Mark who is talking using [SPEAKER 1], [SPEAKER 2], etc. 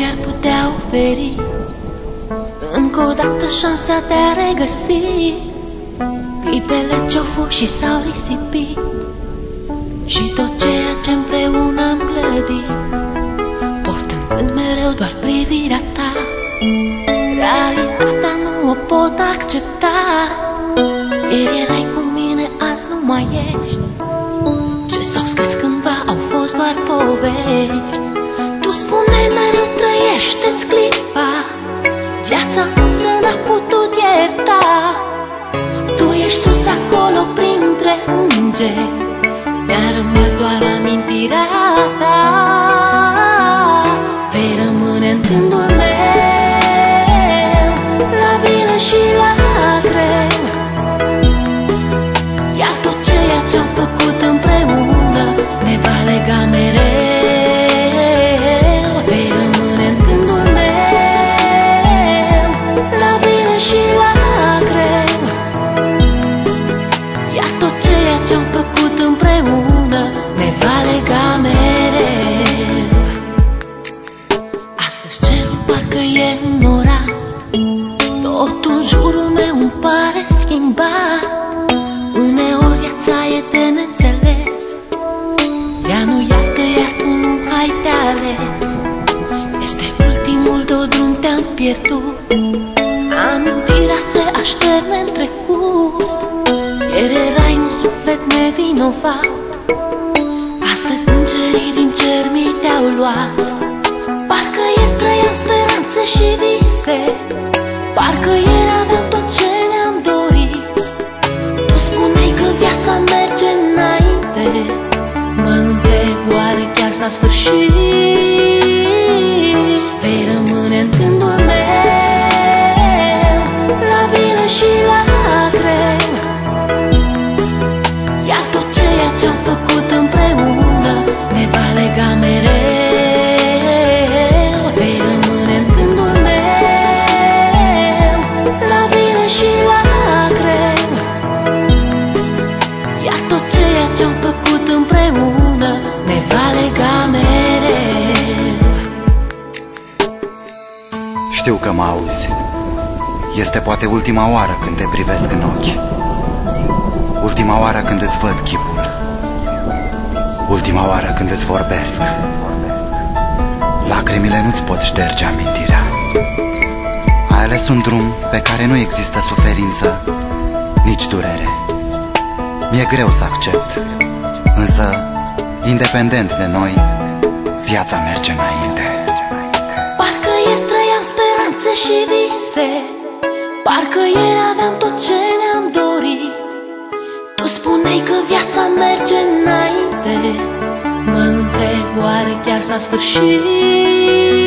[SPEAKER 1] mi-ar putea oferi încă o dată șansa de a regăsi clipele ce-au fost și s-au risipit și tot ceea ce împreună am clădit, portând mereu doar privirea ta. Realitatea nu o pot accepta. Ieri erai cu mine, azi nu mai ești. Ce s-au scris cândva au fost doar povești. Tu spuneai mereu trăiește-ți clipa, viața însă n-a putut ierta. Tu ești sus acolo printre îngeri, mi-a rămas doar amintirea ta. Vei rămâne în gândul meu, la bine și la greu. Iar tot ceea ce-am făcut împreună ne va lega mereu. Vei rămâne în gândul meu, la bine și la greu. Iar tot ceea ce-am făcut împreună ne va lega mereu. Astăzi cerul parcă e înorat, totul în jurul meu îmi pare schimbat. Uneori viața e de neînțeles, ea nu iartă, iar tu nu ai de ales. Este ultimul tău drum, te-am pierdut, amintirea se așterne în trecut. Ieri erai un suflet nevinovat, astăzi îngerii din cer mi te-au luat. Parcă ieri trăiam speranțe și vise, parcă ieri aveam tot ce ne-am dorit. Tu spuneai că viața merge înainte, mă întreb oare chiar s-a sfârșit. Vei rămâne în gândul meu, la bine și la greu. Iar tot ceea ce-am făcut împreună ne va lega mereu. Vei rămâne în gândul meu, la bine și la greu. Iar tot ceea ce-am făcut împreună ne va lega mereu.
[SPEAKER 2] Știu că mă auzi. Este poate ultima oară când te privesc în ochi, ultima oară când îți văd chipul, ultima oară când îți vorbesc. Lacrimile nu-ți pot șterge amintirea. Ai ales un drum pe care nu există suferință, nici durere. Mi-e greu să accept, însă, independent de noi, viața merge înainte.
[SPEAKER 1] Parcă ieri trăiam speranțe și vise, parcă ieri aveam tot ce ne-am dorit. Tu spuneai că viața merge înainte, mă întreb oare chiar s-a sfârșit.